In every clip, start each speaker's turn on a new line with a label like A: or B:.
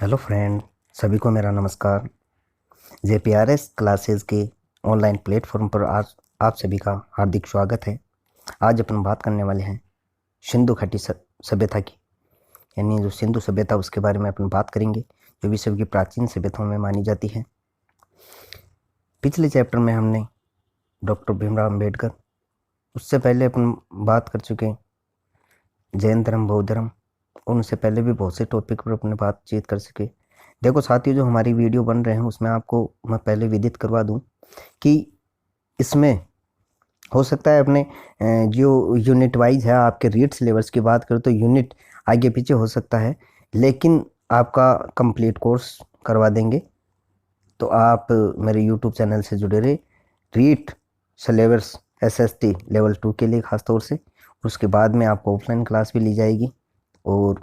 A: Hello friend, सभी को मेरा नमस्कार। JPRS क्लासेस के ऑनलाइन प्लेटफॉर्म पर आज आप सभी का हार्दिक स्वागत है। आज अपन बात करने वाले हैं सिंधु घाटी सभ्यता की, यानी जो सिंधु सभ्यता उसके बारे में अपन बात करेंगे, जो विश्व की प्राचीन सभ्यताओं में मानी जाती है। पिछले चैप्टर में हमने डॉक्टर भीमराव अम्बेडकर, उससे पहले अपन बात कर चुके हैं जैन धर्म, बौद्ध धर्म, उनसे पहले भी बहुत से टॉपिक पर अपने बातचीत कर सके। देखो साथियों, जो हमारी वीडियो बन रहे हैं उसमें आपको मैं पहले विदित करवा दूं कि इसमें हो सकता है अपने जो यूनिट वाइज है, आपके रीड सिलेबस की बात करें तो यूनिट आगे पीछे हो सकता है, लेकिन आपका कंप्लीट कोर्स करवा देंगे। तो आप मेरे यूट्यूब चैनल से जुड़े रहे। रीड सिलेबस SST लेवल 2 के लिए खास तौर से, उसके बाद में आपको ऑफलाइन क्लास भी ली जाएगी। और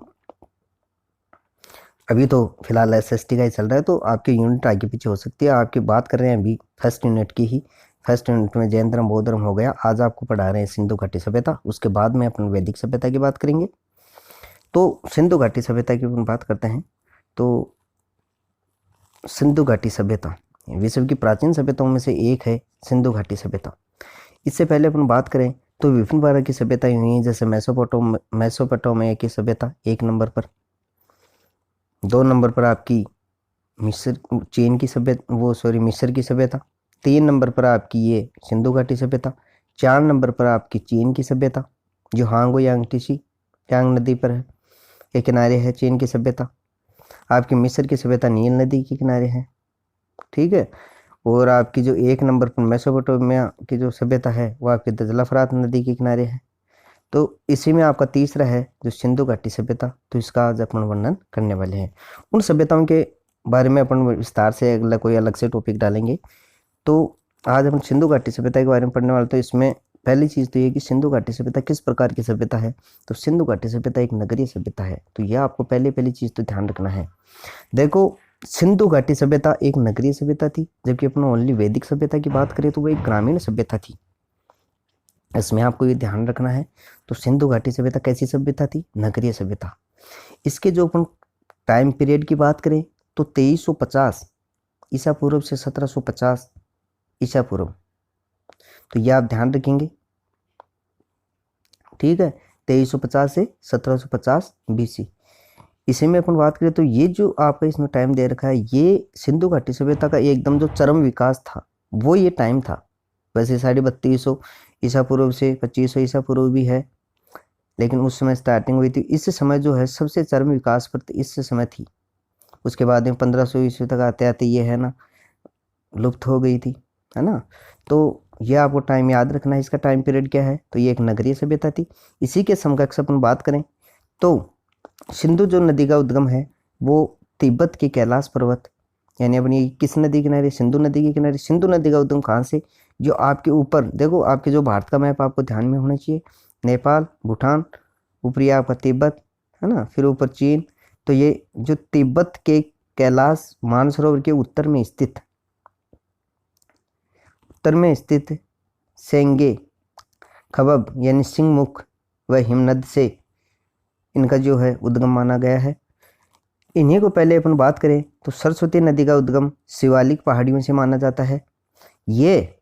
A: अभी तो फिलहाल SST का ही चल रहा है, तो आपकी यूनिट आगे पीछे हो सकती है। आपकी बात कर रहे हैं अभी फर्स्ट यूनिट की ही। फर्स्ट यूनिट में जैन धर्म, बौद्ध धर्म हो गया। आज आपको पढ़ा रहे हैं सिंधु घाटी सभ्यता, उसके बाद में अपन वैदिक सभ्यता की बात करेंगे। तो सिंधु घाटी सभ्यता की अपन बात करते हैं। तो सिंधु घाटी सभ्यता विश्व की प्राचीन सभ्यताओं में से एक है सिंधु घाटी सभ्यता। इससे पहले अपन बात करें तो विभिन्न प्रकार की सभ्यताएं हुई हैं, जैसे मेसोपोटामिया की सभ्यता 1 नंबर पर, 2 नंबर पर आपकी मिस्र की सभ्यता, 3 नंबर पर आपकी ये सिंधु घाटी सभ्यता, 4 नंबर पर आपकी चीन की सभ्यता जो हांगो यांगटीसी यांग नदी पर है, के किनारे है चीन की सभ्यता। आपकी मिस्र की सभ्यता नील नदी के किनारे है, ठीक है। और आपकी जो 1 नंबर पर मेसोपोटामिया की जो सभ्यता है वो आपकी दजला फरात नदी के किनारे है। तो इसी में आपका तीसरा है जो सिंधु घाटी सभ्यता। तो इसका आज अपन वर्णन करने वाले हैं। उन सभ्यताओं के बारे में अपन विस्तार से कोई अलग से टॉपिक डालेंगे। तो आज हम सिंधु घाटी सभ्यता के बारे में पढ़ने वाले। तो इसमें पहली चीज़ तो ये कि सिंधु घाटी सभ्यता किस प्रकार की सभ्यता है। तो सिंधु घाटी सभ्यता एक नगरीय सभ्यता है। तो यह आपको पहली चीज़ तो ध्यान रखना है। देखो, सिंधु घाटी सभ्यता एक नगरीय सभ्यता थी, जबकि अपन ओनली वैदिक सभ्यता की बात करें तो वो एक ग्रामीण सभ्यता थी। इसमें आपको ये ध्यान रखना है। तो सिंधु घाटी सभ्यता कैसी सभ्यता थी? नगरीय सभ्यता। इसके जो अपन टाइम पीरियड की बात करें तो 2350 ईसा पूर्व से 1750 ईसा पूर्व। तो ये आप ध्यान रखेंगे, ठीक है। 2350 से 1750 BC। इसी में अपन बात करें तो ये जो आपका इसमें टाइम दे रखा है, ये सिंधु घाटी सभ्यता का एकदम जो चरम विकास था वो ये टाइम था। वैसे 3250 ईसा पूर्व से 2500 ईसा पूर्व भी है, लेकिन उस समय स्टार्टिंग हुई थी। इस समय जो है सबसे चरम विकास पर इस समय थी। उसके बाद में 1500 ईस्वी तक आते आते ये है ना लुप्त हो गई थी, है ना। तो ये आपको टाइम याद रखना है। इसका टाइम पीरियड क्या है? तो ये एक नगरीय सभ्यता थी। इसी के समकक्ष अपन बात करें तो सिंधु जो नदी का उद्गम है वो तिब्बत के कैलाश पर्वत, यानी अपनी किस नदी किनारे? सिंधु नदी के किनारे। सिंधु नदी का उद्गम कहाँ से? जो आपके ऊपर देखो, आपके जो भारत का मैप आपको ध्यान में होना चाहिए। नेपाल, भूटान, ऊपरी आपका तिब्बत, है ना, फिर ऊपर चीन। तो ये जो तिब्बत के कैलाश मानसरोवर के उत्तर में स्थित सेंगे खबब यानी सिंहमुख व हिमनद से इनका जो है उद्गम माना गया है। इन्हीं को पहले अपन बात करें तो सरस्वती नदी का उद्गम शिवालिक पहाड़ियों से माना जाता है। ये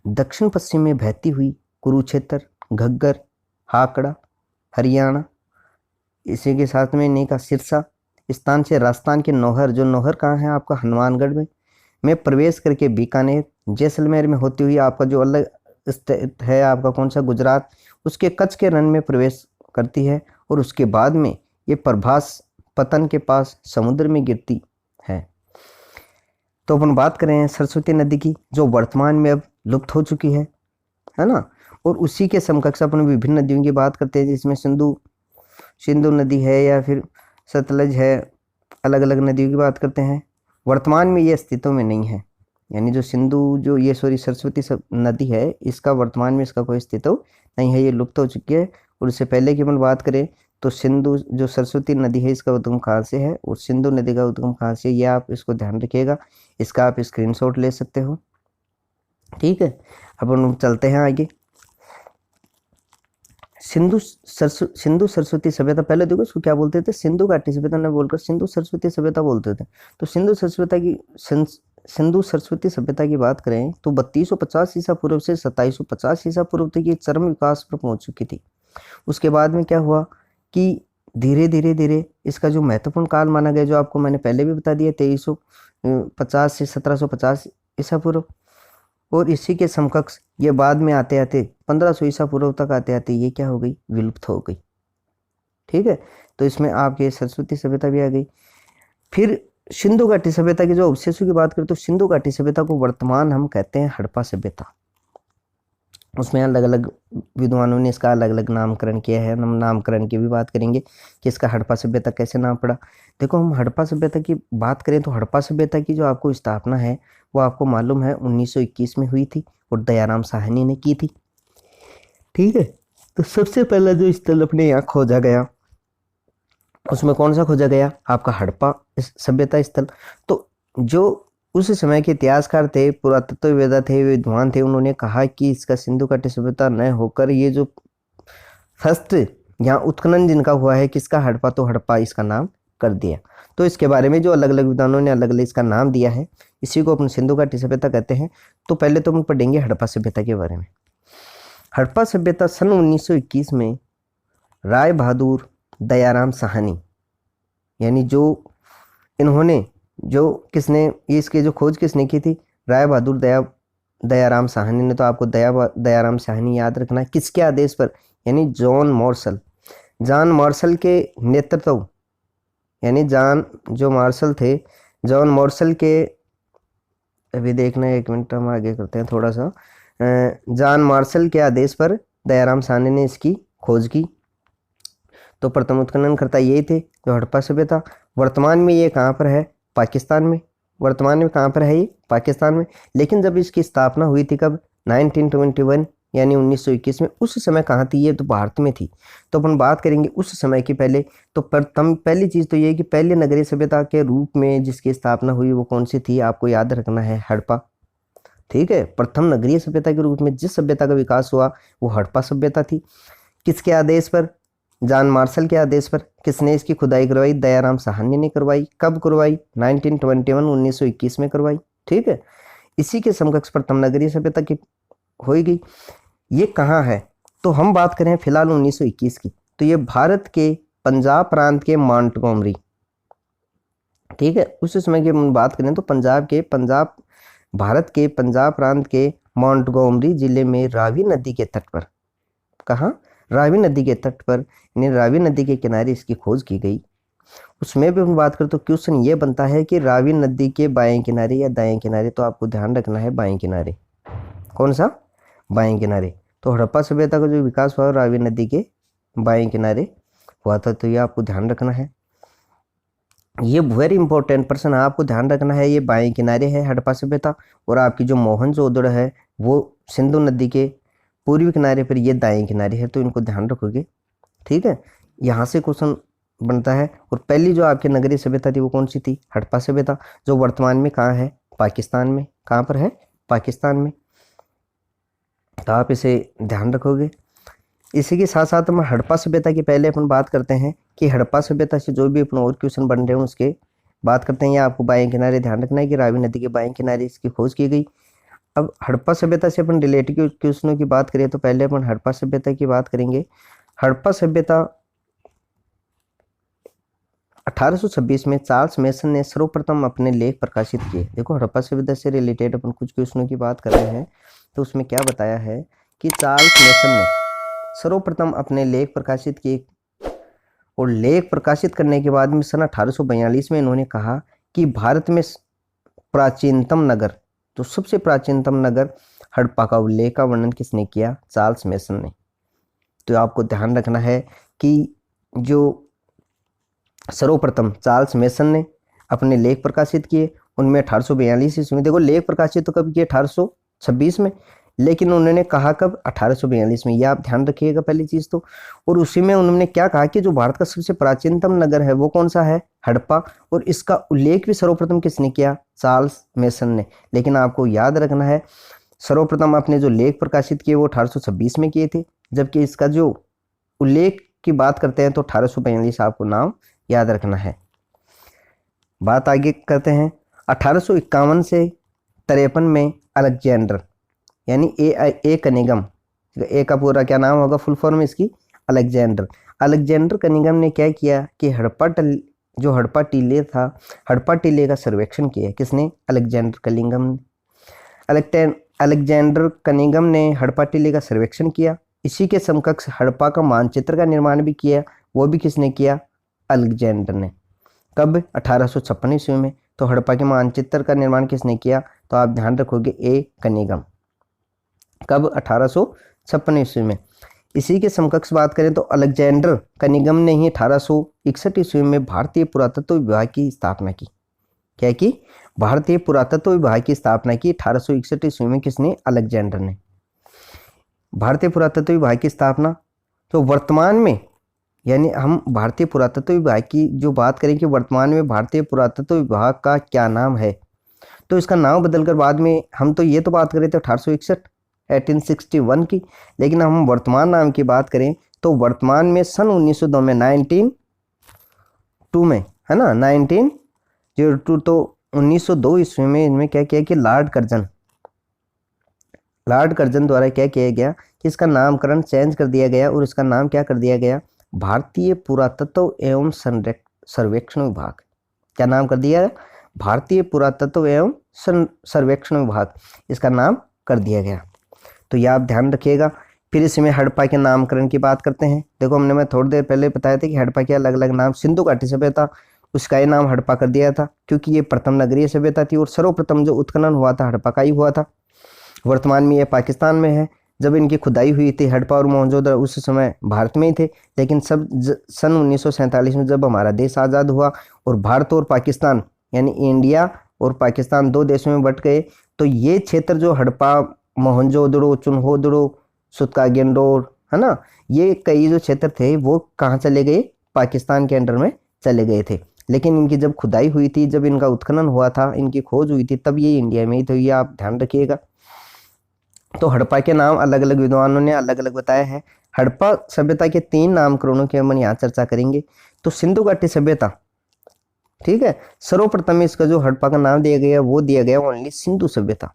A: दक्षिण पश्चिम में बहती हुई कुरुक्षेत्र, घग्गर, हाकड़ा, हरियाणा, इसी के साथ में इन्हीं का सिरसा स्थान से राजस्थान के नौहर, जो नौहर कहाँ है आपका? हनुमानगढ़ में प्रवेश करके बीकानेर, जैसलमेर में होती हुई आपका जो अलग स्थित है आपका कौन सा? गुजरात, उसके कच्छ के रण में प्रवेश करती है। और उसके बाद में ये प्रभास पतन के पास समुद्र में गिरती है। तो अपन बात करें सरस्वती नदी की, जो वर्तमान में अब लुप्त हो चुकी है ना। और उसी के समकक्ष अपन विभिन्न नदियों की बात करते हैं, जिसमें सिंधु नदी है या फिर सतलज है, अलग अलग नदियों की बात करते हैं। वर्तमान में ये अस्तित्व में नहीं है, यानी जो सरस्वती नदी है, इसका वर्तमान में इसका कोई अस्तित्व नहीं है, ये लुप्त हो चुकी है। और उससे पहले की अपन बात करें तो सिंधु जो सरस्वती नदी है, इसका उद्गम कहाँ से है और सिंधु नदी का उद्गम कहाँ से, ये आप इसको ध्यान रखिएगा। इसका आप स्क्रीनशॉट ले सकते हो, ठीक है। अब हम चलते हैं आगे। सिंधु सरस्वती सभ्यता, पहले देखो इसको क्या बोलते थे, सिंधु घाटी सभ्यता ने बोलकर सिंधु सरस्वती सभ्यता बोलते थे। तो सिंधु सरस्वती सभ्यता की बात करें तो 3250 ईसा पूर्व से 2750 ईसा पूर्व तक ये चरम विकास पर पहुंच चुकी थी। उसके बाद में क्या हुआ कि धीरे धीरे धीरे इसका जो महत्वपूर्ण काल माना गया, जो आपको मैंने पहले भी बता दिया, 2350 से 1750 ईसा पूर्व, और इसी के समकक्ष ये बाद में आते आते 1500 ईसा पूर्व तक आते आते ये क्या हो गई, विलुप्त हो गई। ठीक है, तो इसमें आपके सरस्वती सभ्यता भी आ गई। फिर सिंधु घाटी सभ्यता के जो अवशेषों की बात करें तो सिंधु घाटी सभ्यता को वर्तमान हम कहते हैं हड़प्पा सभ्यता। उसमें अलग अलग विद्वानों ने इसका अलग अलग नामकरण किया है, हम नामकरण की भी बात करेंगे कि इसका हड़प्पा सभ्यता कैसे नाम पड़ा। देखो, हम हड़प्पा सभ्यता की बात करें तो हड़प्पा सभ्यता की जो आपको स्थापना है वो आपको मालूम है 1921 में हुई थी और दयाराम साहनी ने की थी। ठीक है, तो सबसे पहला जो स्थल अपने यहाँ खोजा गया उसमें कौन सा खोजा गया, आपका हड़प्पा सभ्यता स्थल। तो जो उस समय के इतिहासकार थे, पुरातत्ववेत्ता थे, विद्वान थे, उन्होंने कहा कि इसका सिंधु घाटी सभ्यता न होकर ये जो फर्स्ट यहाँ उत्खनन जिनका हुआ है किसका, हड़प्पा, तो हड़प्पा इसका नाम कर दिया। तो इसके बारे में जो अलग अलग विद्वानों ने अलग अलग इसका नाम दिया है, इसी को अपन सिंधु घाटी सभ्यता कहते हैं। तो पहले तो हम पढ़ेंगे हड़प्पा सभ्यता के बारे में। हड़प्पा सभ्यता सन 1921 में राय बहादुर दयाराम साहनी, यानी जो इन्होंने जो किसने इसके जो खोज किसने की थी, राय बहादुर दयाराम साहनी ने। तो आपको दयाराम साहनी याद रखना, किसके आदेश पर, यानी जॉन मार्शल के नेतृत्व, यानी जो मार्शल थे, जॉन मार्शल के, अभी देखना एक मिनट हम आगे करते हैं थोड़ा सा। जॉन मार्शल के आदेश पर दयाराम साहनी ने इसकी खोज की। तो प्रथम उत्खननकर्ता यही थे जो हड़प्पा सभ्यता। वर्तमान में ये कहाँ पर है, पाकिस्तान में। वर्तमान में कहाँ पर है ये, पाकिस्तान में। लेकिन जब इसकी स्थापना हुई थी कब, 1921 यानी 1921 में, उस समय कहाँ थी ये, तो भारत में थी। तो अपन बात करेंगे उस समय की पहले। तो प्रथम पहली चीज़ तो ये है कि पहले नगरीय सभ्यता के रूप में जिसकी स्थापना हुई वो कौन सी थी, आपको याद रखना है, हड़प्पा। ठीक है, प्रथम नगरीय सभ्यता के रूप में जिस सभ्यता का विकास हुआ वो हड़प्पा सभ्यता थी। किसके आदेश पर, जॉन मार्शल के आदेश पर। किसने इसकी खुदाई करवाई, दयाराम साहनी ने करवाई। कब करवाई, 1921 में करवाई। ठीक है, इसी के समकक्ष प्रथम नगरीय सभ्यता की हो गई। ये कहाँ है, तो हम बात करें फिलहाल 1921 की, तो ये भारत के पंजाब प्रांत के मॉन्टगोमरी। ठीक है, उस समय की हम बात करें तो भारत के पंजाब प्रांत के मॉन्टगोमरी जिले में रावी नदी के तट पर, कहाँ, रावी नदी के तट पर, यानी रावी नदी के किनारे इसकी खोज की गई। उसमें भी हम बात करें तो क्वेश्चन ये बनता है कि रावी नदी के बाएं किनारे या दाएं किनारे, तो आपको ध्यान रखना है बाएं किनारे। कौन सा, बाएं किनारे। तो हड़प्पा सभ्यता का जो विकास हुआ रावी नदी के बाएं किनारे हुआ था, तो ये आपको ध्यान रखना है। ये वेरी इंपॉर्टेंट प्रश्न आपको ध्यान रखना है। ये बाएं किनारे है हड़प्पा सभ्यता, और आपकी जो मोहनजोदड़ो है वो सिंधु नदी के पूर्वी किनारे पर, ये दाएं किनारे है। तो इनको ध्यान रखोगे। ठीक है, यहाँ से क्वेश्चन बनता है। और पहली जो आपकी नगरीय सभ्यता थी वो कौन सी थी, हड़प्पा सभ्यता, जो वर्तमान में कहाँ है, पाकिस्तान में। कहाँ पर है, पाकिस्तान में। तो आप इसे ध्यान रखोगे। इसी के साथ साथ हम हड़प्पा सभ्यता की पहले अपन बात करते हैं कि हड़प्पा सभ्यता से जो भी अपन और क्वेश्चन बन रहे हैं उसके बात करते हैं। या आपको बाएं किनारे ध्यान रखना है कि रावी नदी के बाएं किनारे इसकी खोज की गई। अब हड़प्पा सभ्यता से अपन रिलेटेड क्वेश्चनों की बात करें तो पहले अपन हड़प्पा सभ्यता की बात करेंगे। हड़प्पा सभ्यता 1826 में चार्ल्स मेसन ने सर्वप्रथम अपने लेख प्रकाशित किए। देखो, हड़प्पा सभ्यता से रिलेटेड अपन कुछ क्वेश्चनों की बात कर रहे हैं, तो उसमें क्या बताया है कि चार्ल्स मेसन ने सर्वप्रथम अपने लेख प्रकाशित किए, और लेख प्रकाशित करने के बाद में सन 1842 में इन्होंने कहा कि भारत में प्राचीनतम नगर, तो सबसे प्राचीनतम नगर हड़प्पा का उल्लेख का वर्णन किसने किया, चार्ल्स मेसन ने। तो आपको ध्यान रखना है कि जो सर्वप्रथम चार्ल्स मेसन ने अपने लेख प्रकाशित किए उनमें 1842 ईस्वी में। देखो, लेख प्रकाशित तो कब किए, 1826 में, लेकिन उन्होंने कहा कब, 1842 में। ये आप ध्यान रखिएगा पहली चीज़ तो। और उसी में उन्होंने क्या कहा कि जो भारत का सबसे प्राचीनतम नगर है वो कौन सा है, हड़प्पा। और इसका उल्लेख भी सर्वप्रथम किसने किया, चार्ल्स मेसन ने। लेकिन आपको याद रखना है, सर्वप्रथम अपने जो लेख प्रकाशित किए वो 1826 में किए थे, जबकि इसका जो उल्लेख की बात करते हैं तो 1842 आपको नाम याद रखना है। बात आगे करते हैं। 1851 से 53 में अलेक्जेंडर यानी ए कनिंघम, ए का पूरा क्या नाम होगा, फुल फॉर्म इसकी अलेक्जेंडर कनिंघम ने क्या किया कि हड़प्पा टीले का सर्वेक्षण किया। किसने? अलेक्जेंडर कनिंघम ने। अलेक्जेंडर कनिंघम ने हड़प्पा टीले का सर्वेक्षण किया। इसी के समकक्ष हड़प्पा का मानचित्र का निर्माण भी किया। वो भी किसने किया? अलेक्जेंडर ने। कब? 1856 ईस्वी में। तो हड़प्पा के मानचित्र का निर्माण किसने किया? तो आप ध्यान रखोगे ए कनिंघम। कब? 1856 ईस्वी में। इसी के समकक्ष बात करें तो अलेक्जेंडर कनिंघम ने ही 1861 ईस्वी में भारतीय पुरातत्व विभाग की स्थापना की। क्या की? भारतीय पुरातत्व विभाग की स्थापना की 1861 ईस्वी में। किसने? अलेक्जेंडर ने। भारतीय पुरातत्व विभाग की स्थापना तो वर्तमान में, यानी हम भारतीय पुरातत्व विभाग की जो बात करें कि वर्तमान में भारतीय पुरातत्व विभाग का क्या नाम है, तो इसका नाम बदलकर बाद में, हम तो ये तो बात कर रहे थे 1861 की, लेकिन हम वर्तमान नाम की बात करें तो वर्तमान में सन 1902 में 1902 में, है ना, 1902, तो 1902 ईस्वी में इनमें क्या किया कि लॉर्ड कर्जन द्वारा क्या किया गया कि इसका नामकरण चेंज कर दिया गया और इसका नाम क्या कर दिया गया? भारतीय पुरातत्व एवं सर्वेक्षण विभाग। क्या नाम कर दिया? भारतीय पुरातत्व एवं सर्वेक्षण विभाग, इसका नाम कर दिया गया। तो ये आप ध्यान रखिएगा। फिर इसमें हड़प्पा के नामकरण की बात करते हैं। देखो मैं थोड़ी देर पहले बताया था कि हड़प्पा के अलग अलग नाम, सिंधु घाटी सभ्यता, उसका ही नाम हड़प्पा कर दिया था क्योंकि ये प्रथम नगरीय सभ्यता थी और सर्वप्रथम जो उत्खनन हुआ था हड़प्पा का ही हुआ था। वर्तमान में ये पाकिस्तान में है। जब इनकी खुदाई हुई थी हड़प्पा और मोहनजोदड़ो उस समय भारत में ही थे, लेकिन सन 1947 में जब हमारा देश आज़ाद हुआ और भारत और पाकिस्तान यानी इंडिया और पाकिस्तान दो देशों में बट गए, तो ये क्षेत्र जो हड़प्पा, मोहनजोदड़ो, चुनहोदड़ो, सुत्कागेंडोर, है ना, ये कई जो क्षेत्र थे वो कहाँ चले गए? पाकिस्तान के अंडर में चले गए थे। लेकिन इनकी जब खुदाई हुई थी, जब इनका उत्खनन हुआ था, इनकी खोज हुई थी, तब ये इंडिया में ही। तो ये आप ध्यान रखिएगा। तो हड़प्पा के नाम अलग अलग विद्वानों ने अलग अलग बताए हैं। हड़प्पा सभ्यता के 3 नामकरणों की हम यहाँ चर्चा करेंगे। तो सिंधु घाटी सभ्यता, ठीक है, सर्वप्रथम इसका जो हड़प्पा का नाम दिया गया वो दिया गया ओनली सिंधु सभ्यता,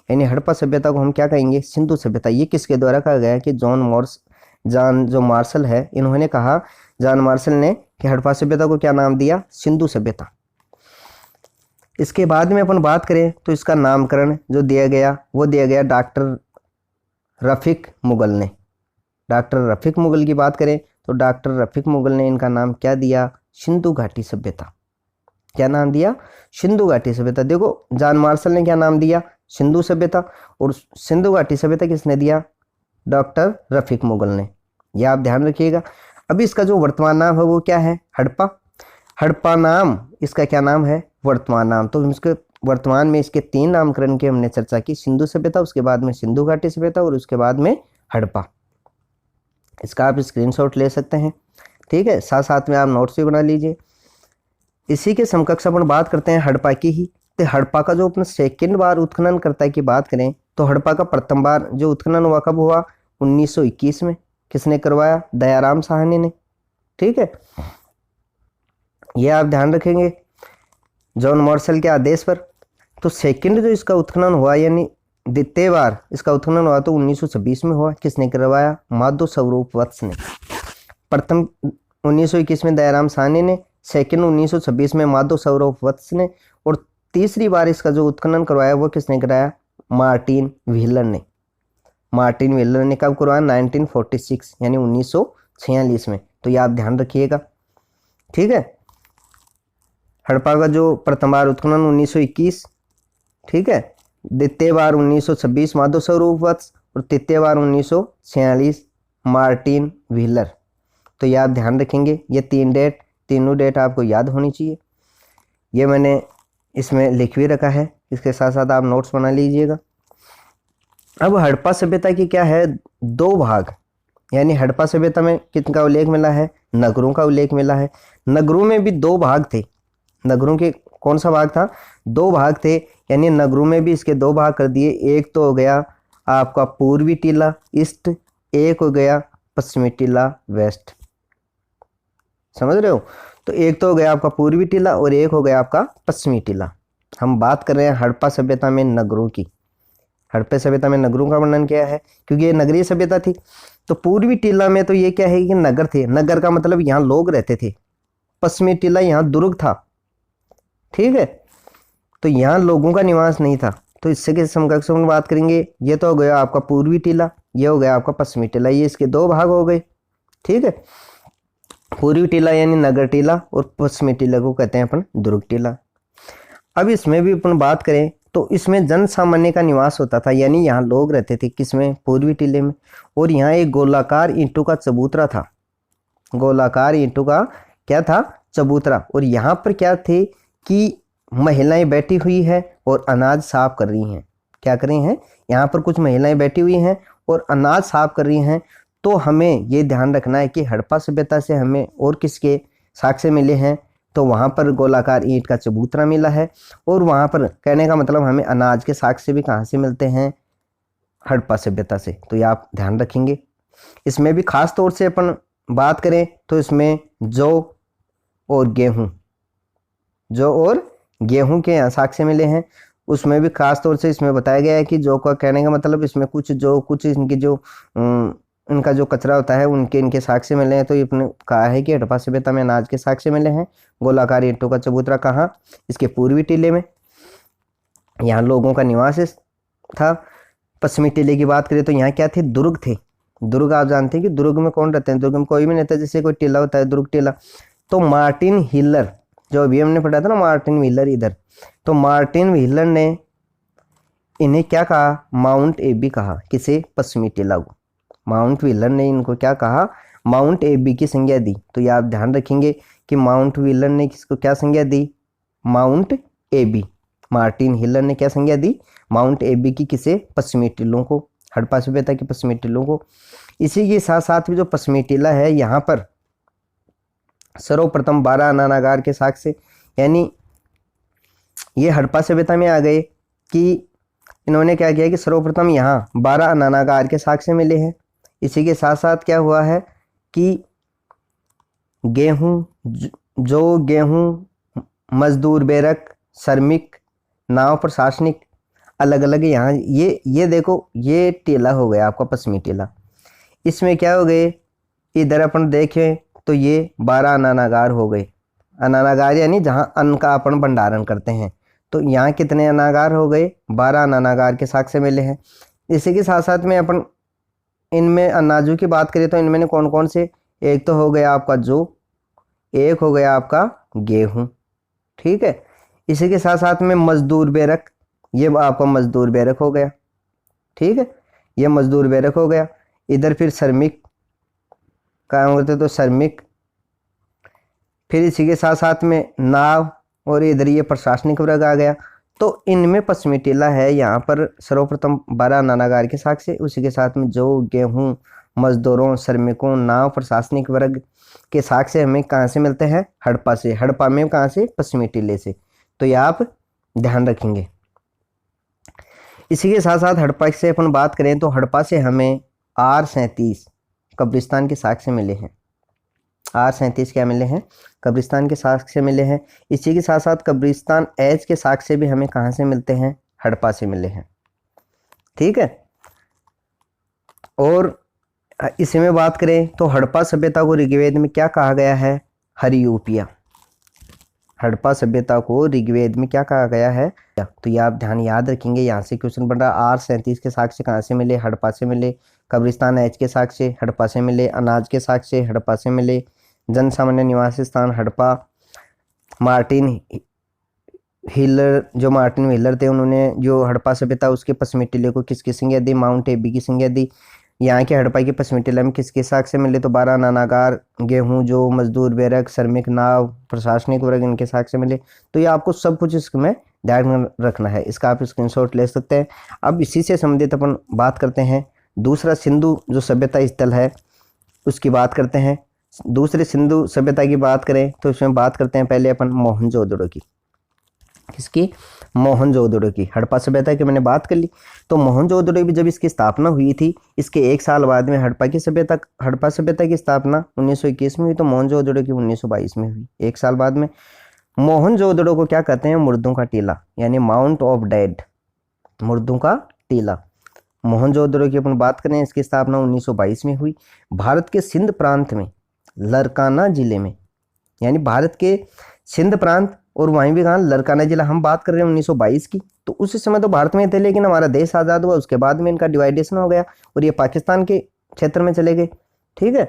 A: यानी हड़प्पा सभ्यता को हम क्या कहेंगे? सिंधु सभ्यता। ये किसके द्वारा कहा गया कि जॉन जो मार्शल है, इन्होंने कहा, जॉन मार्शल ने, कि हड़प्पा सभ्यता को क्या नाम दिया? सिंधु सभ्यता। इसके बाद में अपन बात करें तो इसका नामकरण जो दिया गया वो दिया गया डॉक्टर रफीक मुगल ने। डॉक्टर रफीक मुगल की बात करें तो डॉक्टर रफीक मुगल ने इनका नाम क्या दिया? सिंधु घाटी सभ्यता। क्या नाम दिया? सिंधु घाटी सभ्यता। देखो जॉन मार्शल ने क्या नाम दिया? सिंधु सभ्यता। और सिंधु घाटी सभ्यता किसने दिया? डॉक्टर रफीक मुगल ने। यह आप ध्यान रखिएगा। अभी इसका जो वर्तमान नाम है वो क्या है? हड़प्पा। हड़प्पा नाम इसका क्या नाम है? वर्तमान नाम। तो इसके वर्तमान में इसके 3 नामकरण की हमने चर्चा की, सिंधु सभ्यता, उसके बाद में सिंधु घाटी सभ्यता और उसके बाद में हड़प्पा। इसका आप स्क्रीनशॉट ले सकते हैं, ठीक है, साथ साथ में आप नोट्स भी बना लीजिए। इसी के समकक्ष अपन बात करते हैं हड़प्पा की ही। तो हड़प्पा का जो अपना सेकेंड बार उत्खनन करता है की बात करें तो हड़प्पा का प्रथम बार जो उत्खनन हुआ कब हुआ? 1921 में। किसने करवाया? दयाराम साहनी ने, ठीक है। यह आप ध्यान रखेंगे जॉन मार्शल के आदेश पर। तो सेकंड जो इसका उत्खनन हुआ, यानी द्वितीय बार इसका उत्खनन हुआ, तो 1926 में हुआ। किसने करवाया? माधव स्वरूप वत्स ने। प्रथम 1921 में दयाराम साहनी ने, सेकंड 1926 में माधव स्वरूप वत्स ने, और तीसरी बार इसका जो उत्खनन करवाया वो किसने कराया? मार्टिन व्हीलर ने। मार्टिन व्हीलर ने कब करवाया? 1946 यानी 1946 में। तो ये आप ध्यान रखिएगा, ठीक है। हड़प्पा का जो प्रथम बार उत्खनन 1921, ठीक है, द्वितीय बार 1926 माधव स्वरूप वत्स, और तृतीय बार 1946 मार्टिन व्हीलर। तो ये आप ध्यान रखेंगे। ये 3 डेट, तीनों डेट आपको याद होनी चाहिए। ये मैंने इसमें लिख भी रखा है, इसके साथ साथ आप नोट्स बना लीजिएगा। अब हड़प्पा सभ्यता की क्या है? 2 भाग, यानी हड़प्पा सभ्यता में किनका उल्लेख मिला है? नगरों का उल्लेख मिला है। नगरों में भी 2 भाग थे। नगरों के कौन सा भाग था? 2 भाग थे, यानी नगरों में भी इसके 2 भाग कर दिए। एक तो हो गया आपका पूर्वी टीला ईस्ट, एक हो गया पश्चिमी टीला वेस्ट। समझ रहे हो? तो एक तो हो गया आपका पूर्वी टीला और एक हो गया आपका पश्चिमी टीला। हम बात कर रहे हैं हड़प्पा सभ्यता में नगरों की। हड़प्पा सभ्यता में नगरों का वर्णन क्या है, क्योंकि ये नगरीय सभ्यता थी। तो पूर्वी टीला में तो ये क्या है कि नगर थे, नगर का मतलब यहाँ लोग रहते थे। पश्चिमी टीला यहाँ दुर्ग था, ठीक है, तो यहाँ लोगों का निवास नहीं था। तो इससे के समकक्ष में बात करेंगे, ये तो हो गया आपका पूर्वी टीला, ये हो गया आपका पश्चिमी टीला, ये इसके दो भाग हो गए, ठीक है। पूर्वी टीला यानी नगर टीला और पश्चिमी टीला को कहते हैं अपन दुर्ग टीला। अब इसमें भी अपन बात करें तो इसमें जन सामान्य का निवास होता था, यानी यहाँ लोग रहते थे, किसमें, पूर्वी टीले में। और यहाँ एक गोलाकार ईंटों का चबूतरा था, गोलाकार ईंटों का क्या था, चबूतरा। और यहाँ पर क्या थे कि महिलाएं बैठी हुई है और अनाज साफ कर रही हैं। क्या कर रही हैं, यहाँ पर कुछ महिलाएं बैठी हुई हैं और अनाज साफ कर रही हैं। तो हमें ये ध्यान रखना है कि हड़प्पा सभ्यता से हमें और किसके साक्ष्य मिले हैं, तो वहाँ पर गोलाकार ईंट का चबूतरा मिला है। और वहाँ पर कहने का मतलब हमें अनाज के साक्ष्य भी कहाँ से मिलते हैं, हड़प्पा सभ्यता से। तो ये आप ध्यान रखेंगे। इसमें भी खास तौर से अपन बात करें तो इसमें जौ और गेहूँ, जौ और गेहूं के यहाँ साक्ष्य मिले हैं। उसमें भी खास तौर से इसमें बताया गया है कि जौ का कहने का मतलब इसमें कुछ जो कुछ इनकी जो इनका जो कचरा होता है इनके साक्ष्य मिले हैं। तो इसने कहा है कि हड़प्पा सभ्यता में अनाज के साक्ष्य मिले हैं। गोलाकार ईंटों का चबूतरा कहाँ, इसके पूर्वी टीले में, यहाँ लोगों का निवास था। पश्चिमी टीले की बात करें तो यहाँ क्या थे, दुर्ग थे। दुर्ग आप जानते हैं कि दुर्ग में कौन रहते हैं, दुर्ग में कोई भी नहीं रहता, जैसे कोई टीला होता है दुर्ग टीला। तो मार्टिन हिलर, जो अभी हमने पढ़ा था ना मार्टिन व्हीलर इधर, तो मार्टिन व्हीलर ने इन्हें क्या कहा, माउंट एबी कहा, किसे, पश्चिमी टीला को। माउंट व्हीलर ने इनको क्या कहा, माउंट एबी की संज्ञा दी। तो ये आप ध्यान रखेंगे कि माउंट व्हीलर ने किसको क्या संज्ञा दी, माउंट एबी। मार्टिन हिलर ने क्या संज्ञा दी, माउंट एबी की, किसे, पश्चिमी टीलों को, हड़प्पा सभ्यता के पश्चिमी टीलों को। इसी के साथ साथ भी जो पश्चिमी टीला है यहाँ पर सर्वप्रथम 12 अनानागार के साक्ष्य, यानी ये हड़प्पा सभ्यता में आ गए कि इन्होंने क्या किया कि सर्वप्रथम यहाँ 12 अनानागार के साक्ष्य मिले हैं। इसी के साथ साथ क्या हुआ है कि गेहूँ, जो गेहूँ, मजदूर बेरक, श्रमिक, नाव प्रशासनिक, अलग अलग यहाँ ये देखो, ये टीला हो गया आपका पश्चिमी टीला। इसमें क्या हो गए, इधर अपन देखें तो ये 12 अनानागार हो गए। अनानागार यानी जहाँ अन्न का अपन भंडारण करते हैं। तो यहाँ कितने अनागार हो गए, 12 अनानागार के साक्ष्य मिले हैं। इसी के साथ साथ में अपन इनमें अनाजों की बात करें तो इनमें कौन कौन से, एक तो हो गया आपका जौ, एक हो गया आपका गेहूँ, ठीक है। इसी के साथ साथ में मजदूर बेरक, ये आपका मजदूर बेरक हो गया, ठीक है, ये मजदूर बेरक हो गया। इधर फिर श्रमिक काम होते तो श्रमिक, फिर इसी के साथ साथ में नाव, और इधर ये प्रशासनिक वर्ग आ गया। तो इनमें पश्चिमी टीला है, यहाँ पर सर्वप्रथम 12 अनानागार के साक्ष्य, उसी के साथ में जौ, गेहूँ, मजदूरों, श्रमिकों, नाव, प्रशासनिक वर्ग के साक्ष्य हमें कहाँ से मिलते हैं, हड़प्पा से। हड़प्पा में कहाँ से, पश्चिमी टीले से। तो ये आप ध्यान रखेंगे। इसी के साथ साथ हड़प्पा से अपन बात करें तो हड़प्पा से हमें R37 कब्रिस्तान के साक्ष्य मिले हैं। R37 क्या मिले हैं, कब्रिस्तान के साक्ष्य मिले हैं। इसी के साथ साथ कब्रिस्तान एच के साक्ष्य भी हमें कहाँ से मिलते हैं, हड़प्पा से मिले हैं, ठीक है। और इसी में बात करें तो हड़प्पा सभ्यता को ऋग्वेद में क्या कहा गया है, हरियूपिया। हड़प्पा सभ्यता को ऋग्वेद में क्या कहा गया है, तो ये आप ध्यान याद रखेंगे। यहाँ से क्वेश्चन बन रहा, R37 के साक्ष्य कहाँ से मिले, हड़प्पा से मिले। कब्रिस्तान एच के साक्ष्य हड़प्पा से मिले। अनाज के साक्ष्य हड़प्पा से मिले। जन सामान्य निवास स्थान हड़प्पा। मार्टिन हिलर, जो मार्टिन व्हीलर थे, उन्होंने जो हड़प्पा सभ्यता उसके पश्चिमी टीले को किसकी संज्ञा दी, माउंट एबी की संज्ञा दी। यहाँ के हड़प्पा के पश्चिमी टीले में किसके साक्ष्य मिले, तो 12 अनानागार, गेहूँ, जो, मजदूर बेरक, श्रमिक, नाव, प्रशासनिक वर्ग, इनके साक्ष्य मिले। तो ये आपको सब कुछ इसमें ध्यान रखना है, इसका आप स्क्रीनशॉट ले सकते हैं। अब इसी से संबंधित अपन बात करते हैं दूसरा सिंधु जो सभ्यता स्थल है उसकी बात करते हैं। दूसरे सिंधु सभ्यता की बात करें तो इसमें बात करते हैं पहले अपन मोहनजोदड़ो की। किसकी? मोहनजोदड़ो की। हड़प्पा सभ्यता की मैंने बात कर ली। तो मोहनजोदड़ो भी जब इसकी स्थापना हुई थी, इसके एक साल बाद में हड़प्पा सभ्यता की स्थापना 1921 में हुई, तो मोहनजोदड़ो की 1922 में हुई, एक साल बाद में। मोहनजोदड़ो को क्या कहते हैं? मुर्दों का टीला, यानी माउंट ऑफ डेड, मुर्दों का टीला। मोहनजोदड़ो की अपन बात करें, इसकी स्थापना 1922 में हुई। भारत के सिंध प्रांत में लरकाना जिले में, यानी भारत के सिंध प्रांत और वहीं भी कहाँ? लरकाना जिला। हम बात कर रहे हैं 1922 की, तो उस समय तो भारत में थे, लेकिन हमारा देश आज़ाद हुआ, उसके बाद में इनका डिवाइडेशन हो गया और ये पाकिस्तान के क्षेत्र में चले गए। ठीक है,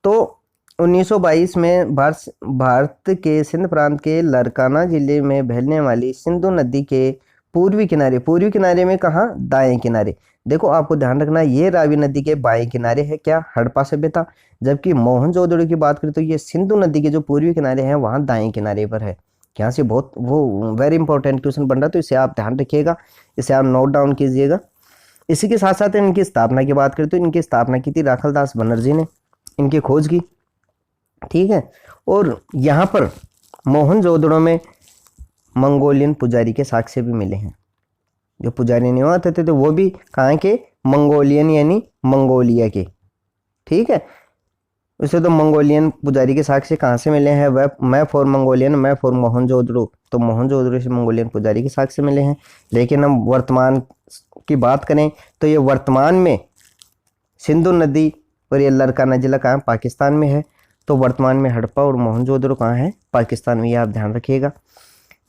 A: तो 1922 में भारत के सिंध प्रांत के लरकाना जिले में बहने वाली सिंधु नदी के पूर्वी किनारे में कहाँ? दाएं किनारे। देखो आपको ध्यान रखना, ये रावी नदी के बाएं किनारे है क्या? हड़प्पा सभ्यता। जबकि मोहनजोदड़ो की बात करें तो ये सिंधु नदी के जो पूर्वी किनारे हैं वहाँ दाएं किनारे पर है। यहाँ से बहुत वो वेरी इंपॉर्टेंट क्वेश्चन बन रहा है, तो इसे आप ध्यान रखिएगा, इसे आप नोट डाउन कीजिएगा। इसी के साथ साथ इनकी स्थापना की बात करें तो इनकी स्थापना की थी राखलदास बनर्जी ने, इनकी खोज की। ठीक है, और यहाँ पर मोहनजोदड़ो में मंगोलियन पुजारी के साक्ष्य भी मिले हैं। जो पुजारी नहीं हुआ थे तो वो भी कहाँ के? मंगोलियन, यानी मंगोलिया के। ठीक है, उसे तो मंगोलियन पुजारी के साक्ष्य कहाँ से मिले हैं? वह मैं फॉर मंगोलियन, मैं फॉर मोहनजोदड़ो, तो मोहनजोदड़ो से मंगोलियन पुजारी के साक्ष्य मिले हैं। लेकिन हम वर्तमान की बात करें तो ये वर्तमान में सिंधु नदी और ये लरकाना जिला कहाँ? पाकिस्तान में है। तो वर्तमान में हड़प्पा और मोहनजोदड़ो कहाँ है? पाकिस्तान में। ये आप ध्यान रखिएगा।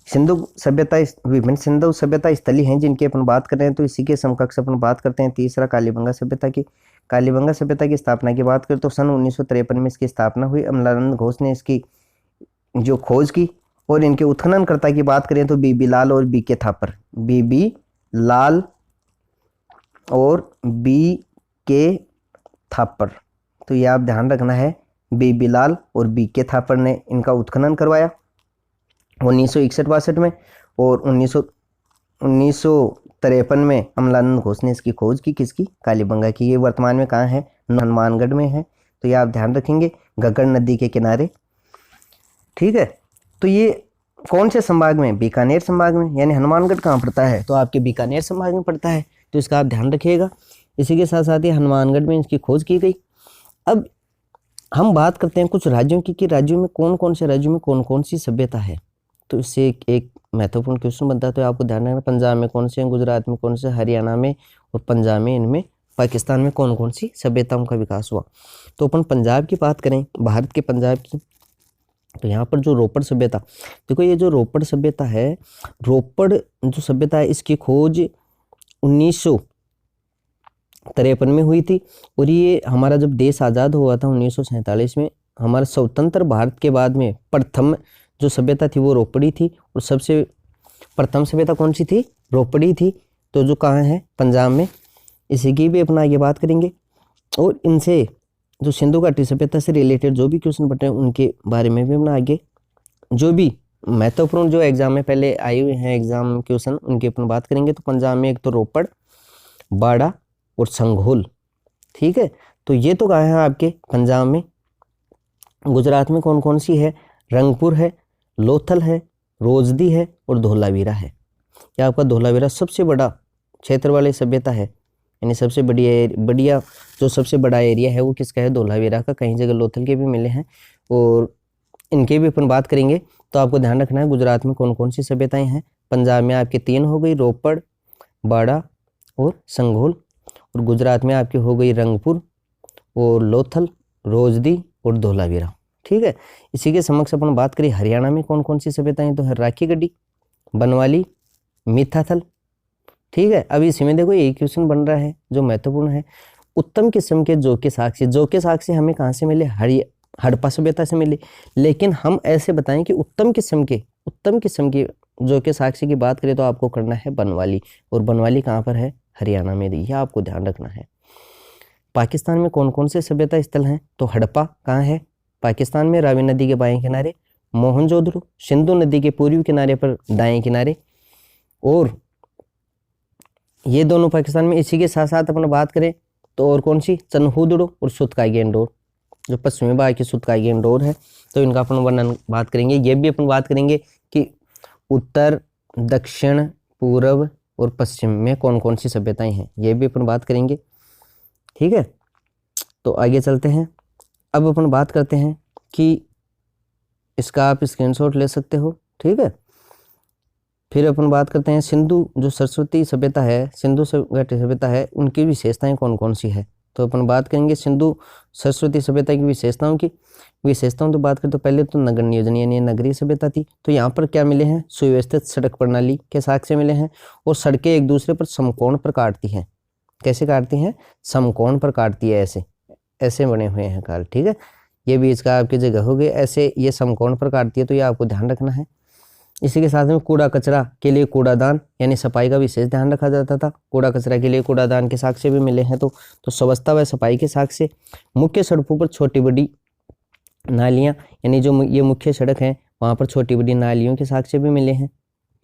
A: विभिन्न सिंधु सभ्यता स्थली हैं जिनकी अपन बात कर रहे हैं, तो इसी के समकक्ष अपन बात करते हैं तीसरा कालीबंगा सभ्यता की। कालीबंगा सभ्यता की स्थापना की बात करें तो सन 1953 में इसकी स्थापना हुई। अमलानंद घोष ने इसकी जो खोज की, और इनके उत्खननकर्ता की बात करें तो बीबी लाल और बीके थापर, बीबी लाल और बीके थापर। तो ये आप ध्यान रखना है, बीबी लाल और बीके थापर ने इनका उत्खनन करवाया 1961-62 में, और 1953 में अमलानंद घोष ने इसकी खोज की, किसकी? कालीबंगा की। ये वर्तमान में कहाँ है? हनुमानगढ़ में है। तो ये आप ध्यान रखेंगे, घग्गर नदी के किनारे। ठीक है, तो ये कौन से संभाग में? बीकानेर संभाग में। यानी हनुमानगढ़ कहाँ पड़ता है? तो आपके बीकानेर संभाग में पड़ता है, तो इसका आप ध्यान रखिएगा। इसी के साथ साथ ही हनुमानगढ़ में इसकी खोज की गई। अब हम बात करते हैं कुछ राज्यों की, कि राज्यों में कौन से राज्यों में कौन सी सभ्यता है। तो इससे एक महत्वपूर्ण क्वेश्चन बनता है, तो आपको ध्यान रखना, पंजाब में कौन से हैं, गुजरात में कौन से, हरियाणा में और पंजाब में, इनमें पाकिस्तान में कौन सी सभ्यताओं का विकास हुआ। तो अपन पंजाब की बात करें, भारत के पंजाब की, तो यहाँ पर जो रोपड़ सभ्यता, देखो ये जो रोपड़ सभ्यता है, रोपड़ जो सभ्यता है, इसकी खोज 1953 में हुई थी। और ये हमारा जब देश आज़ाद हुआ था 1947 में, हमारा स्वतंत्र भारत के बाद में प्रथम जो सभ्यता थी वो रोपड़ी थी। और सबसे प्रथम सभ्यता कौन सी थी? रोपड़ी थी। तो जो कहाँ है? पंजाब में। इसी की भी अपना आगे बात करेंगे, और इनसे जो सिंधु घाटी सभ्यता से रिलेटेड जो भी क्वेश्चन बटे हैं उनके बारे में भी अपना आगे जो भी महत्वपूर्ण जो एग्जाम में पहले आए हुए हैं एग्जाम क्वेश्चन, उनकी अपन बात करेंगे। तो पंजाब में एक तो रोपड़, बाड़ा और संघोल। ठीक है, तो ये तो कहाँ है? आपके पंजाब में। गुजरात में कौन सी है? रंगपुर है, लोथल है, रोजदी है और धोलावीरा है। यह आपका धोलावीरा सबसे बड़ा क्षेत्र वाली सभ्यता है, यानी सबसे बढ़िया जो सबसे बड़ा एरिया है वो किसका है? धोलावीरा का। कहीं जगह लोथल के भी मिले हैं, और इनके भी अपन बात करेंगे। तो आपको ध्यान रखना है गुजरात में कौन सी सभ्यताएं हैं। पंजाब में आपके 3 हो गई, रोपड़, बाड़ा और संघोल। और गुजरात में आपकी हो गई रंगपुर और लोथल, रोजदी और धोलावीरा। ठीक है, इसी के समक्ष अपन बात करें हरियाणा में कौन सी सभ्यताएं, तो है राखी गढ़ी, बनवाली, मिथाथल। ठीक है, अब इसी में देखो एक क्वेश्चन बन रहा है जो महत्वपूर्ण है, उत्तम किस्म के जौ के साक्ष्य हमें कहाँ से मिले? हड़प्पा सभ्यता से मिले। लेकिन हम ऐसे बताएं कि उत्तम किस्म के जौ के साक्ष्य की बात करें तो आपको करना है बनवाली, और बनवाली कहाँ पर है? हरियाणा में। यह आपको ध्यान रखना है। पाकिस्तान में कौन से सभ्यता स्थल हैं? तो हड़प्पा कहाँ है? पाकिस्तान में, रावी नदी के बाएं किनारे। मोहनजोदड़ो सिंधु नदी के पूर्वी किनारे पर दाएं किनारे, और ये दोनों पाकिस्तान में। इसी के साथ साथ अपन बात करें तो और कौन सी? चन्हूदड़ो और सुतकाईगेंडोर, जो पश्चिमी भाग की सुतकाईगेंडोर है। तो इनका अपन वर्णन बात करेंगे। ये भी अपन बात करेंगे कि उत्तर दक्षिण, पूर्व और पश्चिम में कौन कौन सी सभ्यताएं हैं, ये भी अपन बात करेंगे। ठीक है, तो आगे चलते हैं। अब अपन बात करते हैं कि इसका आप स्क्रीनशॉट ले सकते हो। ठीक है, फिर अपन बात करते हैं सिंधु जो सरस्वती सभ्यता है, सिंधु घाटी सभ्यता है, उनकी विशेषताएं कौन कौन सी है। तो अपन बात करेंगे सिंधु सरस्वती सभ्यता की विशेषताओं की। विशेषताओं तो बात करें तो पहले तो नगर नियोजन यानी नगरीय सभ्यता थी। तो यहाँ पर क्या मिले हैं, सुव्यवस्थित सड़क प्रणाली के साक्ष्य मिले हैं, और सड़कें एक दूसरे पर समकोण पर काटती हैं। कैसे काटती हैं, समकोण पर काटती है, ऐसे ऐसे बने हुए हैं काल। ठीक है, ये भी इसका आपकी जगह हो गई, ऐसे ये समकोण पर काटती है, तो ये आपको ध्यान रखना है। इसी के साथ में कूड़ा कचरा के लिए कूड़ादान यानी सफाई का विशेष ध्यान रखा जाता था। कूड़ा कचरा के लिए कूड़ादान के साक्ष्य भी मिले हैं। तो स्वच्छता व सफाई के साक्ष्य, मुख्य सड़कों पर छोटी बड़ी नालियां यानी जो ये मुख्य सड़क है वहां पर छोटी बड़ी नालियों के साक्ष्य भी मिले हैं।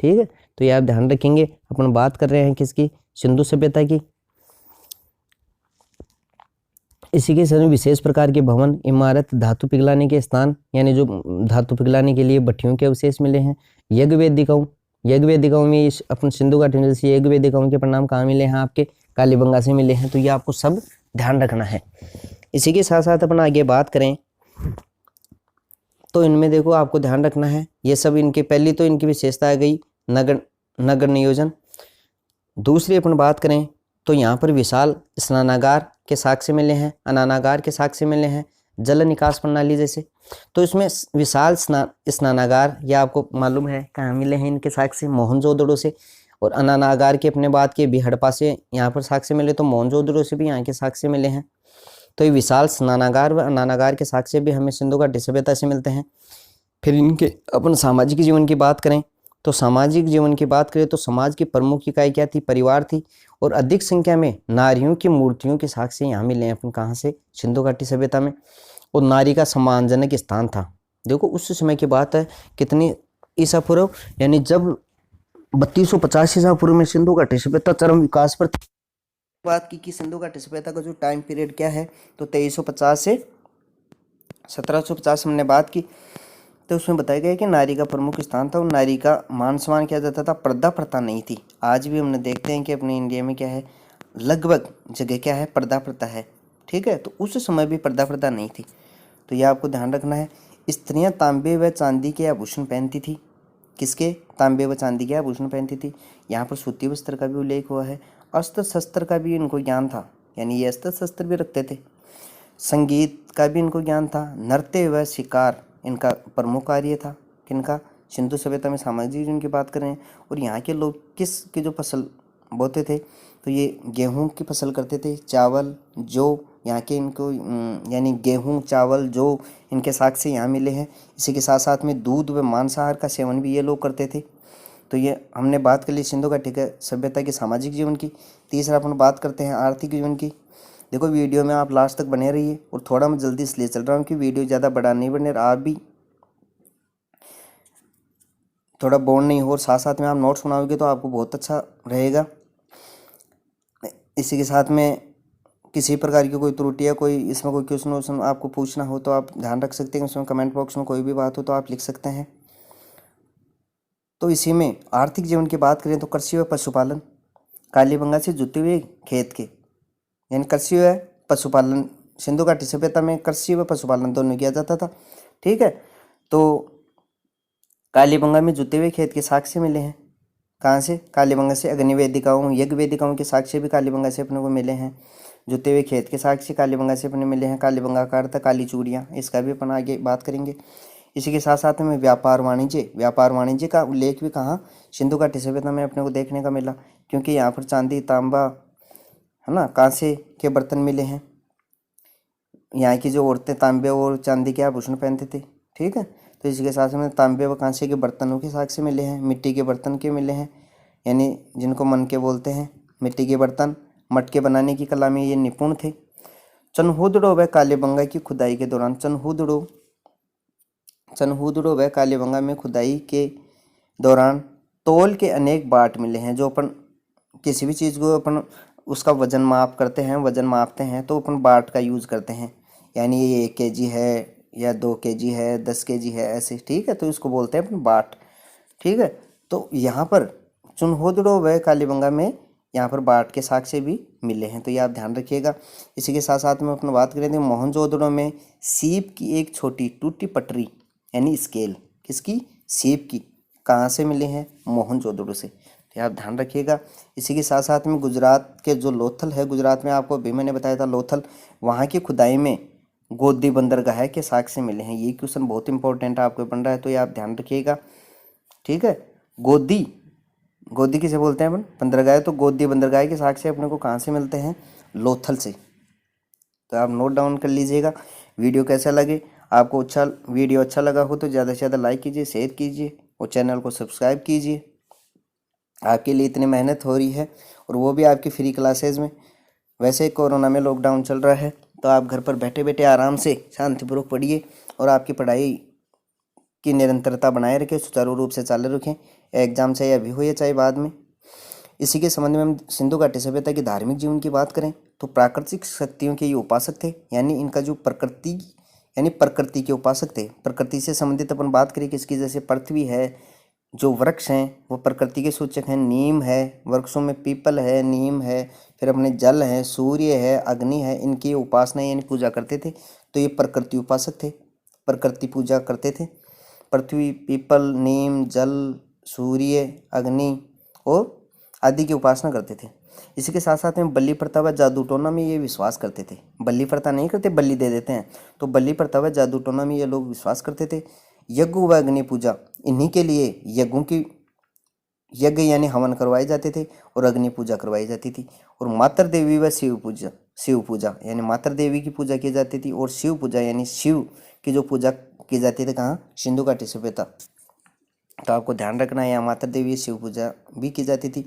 A: ठीक है, तो ये आप ध्यान रखेंगे। अपन बात कर रहे हैं किसकी, सिंधु सभ्यता की। इसी के साथ विशेष प्रकार के भवन, इमारत, धातु पिघलाने के स्थान यानी जो धातु पिघलाने के लिए भट्टियों के अवशेष मिले हैं। यज्ञ वेदिकाओं में अपन सिंधु घाटी से यज्ञ वेदिकाओं के परिणाम कहाँ मिले हैं, आपके कालीबंगा से मिले हैं। तो ये आपको सब ध्यान रखना है। इसी के साथ साथ अपन आगे बात करें तो इनमें देखो आपको ध्यान रखना है, ये सब इनके पहली तो इनकी विशेषता आ गई नगर नियोजन। दूसरी अपन बात करें तो यहाँ पर विशाल स्नानागार के साक्ष्य मिले हैं, अनानागार के साक्ष्य मिले हैं, जल निकास प्रणाली जैसे। तो इसमें विशाल स्नानागार या आपको मालूम है कहाँ मिले हैं इनके साक्ष्य, मोहनजोदड़ो से। और अनानागार के अपने बात के भी हड़प्पा से यहाँ पर साक्ष्य मिले, तो मोहनजोदड़ो से भी यहाँ के साक्ष्य मिले हैं। तो ये विशाल स्नानागार व अनानागार के साक्ष्य भी हमें सिंधु घाटी सभ्यता से मिलते हैं। फिर इनके अपन सामाजिक जीवन की बात करें तो सामाजिक जीवन की बात करें तो समाज की प्रमुख इकाई क्या थी, परिवार थी। और अधिक संख्या में नारियों की मूर्तियों के साक्ष्य यहाँ मिले हैं अपन कहाँ से, सिंधु घाटी सभ्यता में। और नारी का सम्मानजनक स्थान था। देखो उस समय की बात है, कितनी ईसा पूर्व यानी जब 3250 ईसा पूर्व में सिंधु घाटी सभ्यता चरम विकास पर बात की कि सिंधु घाटी सभ्यता का जो टाइम पीरियड क्या है, तो 2350 से 1750 हमने बात की। तो उसमें बताया गया कि नारी का प्रमुख स्थान था और नारी का मान सम्मान किया जाता था, पर्दा प्रथा नहीं थी। आज भी हमने देखते हैं कि अपने इंडिया में क्या है, लगभग जगह क्या है, पर्दा प्रथा है। ठीक है, तो उस समय भी पर्दा प्रथा नहीं थी, तो यह आपको ध्यान रखना है। स्त्रियां तांबे व चांदी के आभूषण पहनती थी। किसके, तांबे व चांदी के आभूषण पहनती थी। यहाँ पर सूती वस्त्र का भी उल्लेख हुआ है। अस्त्र शस्त्र का भी इनको ज्ञान था, यानी ये अस्त्र शस्त्र भी रखते थे। संगीत का भी इनको ज्ञान था। नृत्य व शिकार इनका प्रमुख कार्य था। किनका, सिंधु सभ्यता में सामाजिक जीवन की बात करें। और यहाँ के लोग किस की जो फसल बोते थे, तो ये गेहूं की फसल करते थे, चावल, जौ, यहाँ के इनको यानी गेहूं, चावल, जौ इनके साक्ष्य यहाँ मिले हैं। इसी के साथ साथ में दूध व मांसाहार का सेवन भी ये लोग करते थे। तो ये हमने बात कर ली सिंधु घाटी सभ्यता के सामाजिक जीवन की। तीसरा अपन बात करते हैं आर्थिक जीवन की। देखो वीडियो में आप लास्ट तक बने रहिए, और थोड़ा मैं जल्दी इसलिए चल रहा हूँ कि वीडियो ज़्यादा बड़ा नहीं बने, आप भी थोड़ा बोर नहीं हो, और साथ साथ में आप नोट्स बनाओगे तो आपको बहुत अच्छा रहेगा। इसी के साथ में किसी प्रकार की कोई त्रुटि या कोई इसमें कोई क्वेश्चन आपको पूछना हो तो आप ध्यान रख सकते हैं, उसमें कमेंट बॉक्स में कोई भी बात हो तो आप लिख सकते हैं। तो इसी में आर्थिक जीवन की बात करें तो कृषि व पशुपालन, कालीबंगा से जुटे हुए खेत के, यानी कृषि व पशुपालन। सिंधु घाटी सभ्यता में कृषि व पशुपालन दोनों किया जाता था। ठीक है, तो कालीबंगा में जुते हुए खेत के साक्ष्य मिले हैं। कहाँ से, कालीबंगा से। अग्नि वेदिकाओं, यज्ञ वेदिकाओं के साक्ष्य भी कालीबंगा से अपने को मिले हैं। जुते हुए खेत के साक्ष्य कालीबंगा से अपने मिले हैं। कालीबंगा का अर्थ काली चूड़ियाँ, इसका भी अपन आगे बात करेंगे। इसी के साथ साथ में व्यापार वाणिज्य का उल्लेख भी कहाँ, सिंधु घाटी सभ्यता में अपने को देखने का मिला, क्योंकि यहाँ पर चांदी, तांबा, है ना, कांसे के बर्तन मिले हैं। यहाँ की जो औरतें तांबे और चांदी के आभूषण पहनते थे। ठीक है, तो इसके साथ में तांबे व कांसे के बर्तनों के साक्ष्य मिले हैं। मिट्टी के बर्तन के मिले हैं, यानी जिनको मन के बोलते हैं। मिट्टी के बर्तन, मटके बनाने की कला में ये निपुण थे। चनहूदड़ो व कालीबंगा की खुदाई के दौरान, चनहूदड़ो व कालीबंगा में खुदाई के दौरान तौल के अनेक बाट मिले हैं। जो अपन किसी भी चीज़ को अपन उसका वजन माप करते हैं, वजन मापते हैं, तो अपन बाट का यूज़ करते हैं, यानी ये 1 kg है या 2 kg है, 10 kg है, ऐसे। ठीक है, तो इसको बोलते हैं अपन बाट। ठीक है, तो यहाँ पर चुनहोदड़ो व कालीबंगा में यहाँ पर बाढ़ के साक्ष्य भी मिले हैं, तो ये आप ध्यान रखिएगा। इसी के साथ साथ में अपन बात करें तो मोहनजोदड़ो में सीप की एक छोटी टूटी पटरी यानी स्केल, किसकी? सीप की। कहाँ से मिले हैं? मोहनजोदड़ो से, तो आप ध्यान रखिएगा। इसी के साथ साथ में गुजरात के जो लोथल है, गुजरात में आपको अभी मैंने बताया था लोथल, वहाँ की खुदाई में गोदी बंदरगाह के साक्ष्य मिले हैं। ये क्वेश्चन बहुत इंपॉर्टेंट आपको बन रहा है, तो ये आप ध्यान रखिएगा, ठीक है। गोदी, गोदी किसे बोलते हैं अपन? बंदरगाह। तो गोदी बंदरगाह के साक्ष्य अपने को कहाँ से मिलते हैं? लोथल से। तो आप नोट डाउन कर लीजिएगा। वीडियो कैसा लगे आपको? वीडियो अच्छा लगा हो तो ज़्यादा से ज़्यादा लाइक कीजिए, शेयर कीजिए और चैनल को सब्सक्राइब कीजिए। आपके लिए इतनी मेहनत हो रही है और वो भी आपकी फ्री क्लासेज में। वैसे कोरोना में लॉकडाउन चल रहा है, तो आप घर पर बैठे बैठे आराम से शांतिपूर्वक पढ़िए और आपकी पढ़ाई की निरंतरता बनाए रखें, सुचारू रूप से चालू रखें। एग्जाम चाहे अभी हो या चाहे बाद में। इसी के संबंध में हम सिंधु घाटी सभ्यता की धार्मिक जीवन की बात करें तो प्राकृतिक शक्तियों के ये उपासक थे, यानी इनका जो प्रकृति के उपासक थे। प्रकृति से संबंधित अपन बात करें किसकी? जैसे पृथ्वी है, जो वृक्ष हैं वो प्रकृति के सूचक हैं। नीम है, वृक्षों में पीपल है, नीम है, फिर अपने जल है, सूर्य है, अग्नि है, इनकी उपासना यानी पूजा करते थे। तो ये प्रकृति उपासक थे, प्रकृति पूजा करते थे। पृथ्वी, पीपल, नीम, जल, सूर्य, अग्नि और आदि की उपासना करते थे। इसी के साथ साथ में बलि प्रथा व जादू टोना में ये विश्वास करते थे। बलि प्रथा नहीं करते, बलि दे देते हैं, तो बलि प्रथा व जादू टोना में ये लोग विश्वास करते थे। यज्ञ व अग्नि पूजा, इन्हीं के लिए यज्ञ यानी हवन करवाए जाते थे और अग्नि पूजा करवाई जाती थी। और मातृ देवी व शिव पूजा यानी मातृ देवी की पूजा की जाती थी और शिव पूजा यानी शिव की जो पूजा की जाती थी, कहाँ? सिंधु घाटी सभ्यता। तो आपको ध्यान रखना है, यहाँ मातृ देवी शिव पूजा भी की जाती थी।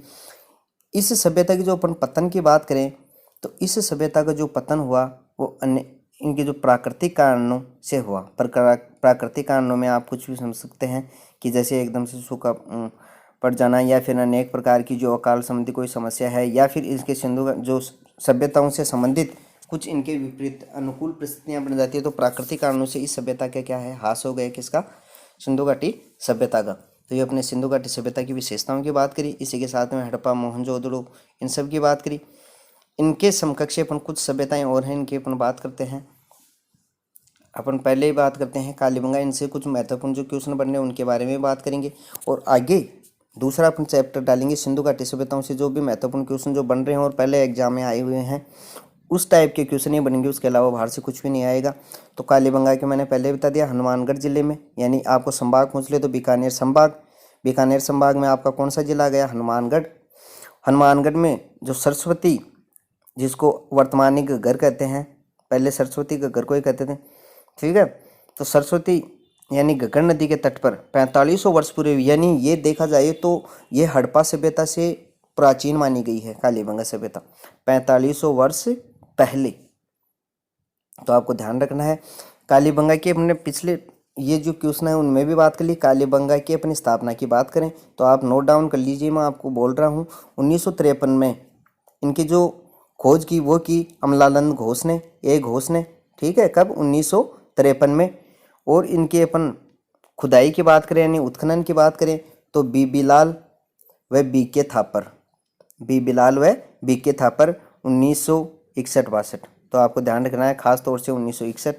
A: इस सभ्यता की जो अपन पतन की बात करें तो इस सभ्यता का जो पतन हुआ वो अन्य इनके जो प्राकृतिक कारणों से हुआ। प्राकृतिक कारणों में आप कुछ भी समझ सकते हैं कि जैसे एकदम से सूखा पड़ जाना, या फिर अनेक प्रकार की जो अकाल संबंधी कोई समस्या है, या फिर इसके सिंधु जो सभ्यताओं से संबंधित कुछ इनके विपरीत अनुकूल परिस्थितियां बन जाती है। तो प्राकृतिक कारणों से इस सभ्यता का क्या है? ह्रास हो गया, किसका? सिंधु घाटी सभ्यता का। तो ये अपने सिंधु घाटी सभ्यता की विशेषताओं की बात करी। इसी के साथ में हड़प्पा, मोहनजोदड़ो, इन सब की बात करी। इनके समकक्ष अपन कुछ सभ्यताएं और हैं, इनकी अपन बात करते हैं। अपन पहले ही बात करते हैं कालीबंगा। इनसे कुछ महत्वपूर्ण जो क्वेश्चन बनने उनके बारे में बात करेंगे और आगे दूसरा अपन चैप्टर डालेंगे सिंधु घाटी सभ्यताओं से जो भी महत्वपूर्ण क्वेश्चन जो बन रहे हैं और पहले एग्जाम में आए हुए हैं उस टाइप के क्वेश्चन ही बनेंगे, उसके अलावा बाहर से कुछ भी नहीं आएगा। तो कालीबंगा के मैंने पहले बता दिया, हनुमानगढ़ जिले में, यानी आपको संभाग पूछ ले तो बीकानेर संभाग में आपका कौन सा जिला गया? हनुमानगढ़। हनुमानगढ़ में जो सरस्वती, जिसको वर्तमान में घग्गर कहते हैं, पहले सरस्वती घग्गर को ही कहते थे, ठीक है। तो सरस्वती यानी घग्गर नदी के तट पर 4500 वर्ष पूर्व, यानी ये देखा जाए तो ये हड़प्पा सभ्यता से प्राचीन मानी गई है कालीबंगा सभ्यता, 4500 वर्ष पहले। तो आपको ध्यान रखना है। कालीबंगा के अपने पिछले ये जो क्वेश्चन है उनमें भी बात कर ली। कालीबंगा की अपनी स्थापना की बात करें तो आप नोट डाउन कर लीजिए, मैं आपको बोल रहा हूँ 1953 में इनकी जो खोज की वो की अमलानंद घोष ने, ठीक है। कब? 1953 में। और इनके अपन खुदाई की बात करें यानी उत्खनन की बात करें तो बी बिलाल व बी के थापर 1961-62। तो आपको ध्यान रखना है खास तौर से 1961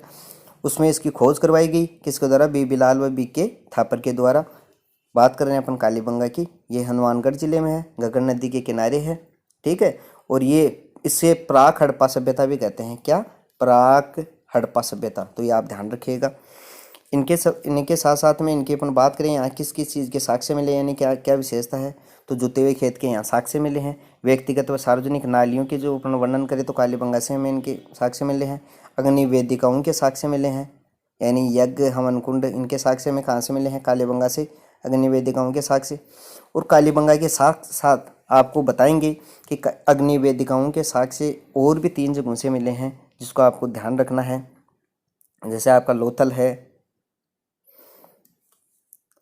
A: उसमें इसकी खोज करवाई गई, किसके द्वारा? बी बिलाल व बी के थापर के द्वारा। बात कर रहे हैं अपन कालीबंगा की, ये हनुमानगढ़ जिले में है, घग्गर नदी के किनारे है, ठीक है। और ये इससे प्राक हड़प्पा सभ्यता भी कहते हैं। क्या? प्राक हड़प्पा सभ्यता। तो ये आप ध्यान रखिएगा। इनके साथ साथ में इनकी अपन बात करें यहाँ किस किस चीज़ के साक्ष्य मिले, यानी क्या क्या विशेषता है, तो जुते हुए खेत के यहाँ साक्ष्य मिले हैं। व्यक्तिगत व सार्वजनिक नालियों के जो अपन वर्णन करें तो कालीबंगा से हमें इनके साक्ष्य मिले हैं। अग्नि वेदिकाओं के साक्ष्य मिले हैं, यानी यज्ञ, हवन कुंड, इनके साक्ष्य में कहाँ से मिले हैं? कालीबंगा से, अग्नि वेदिकाओं के साक्ष्य। और कालीबंगा के साथ साथ आपको बताएंगे कि अग्नि वेदिकाओं के साक्ष्य और भी 3 जगहों से मिले हैं, जिसको आपको ध्यान रखना है। जैसे आपका लोथल है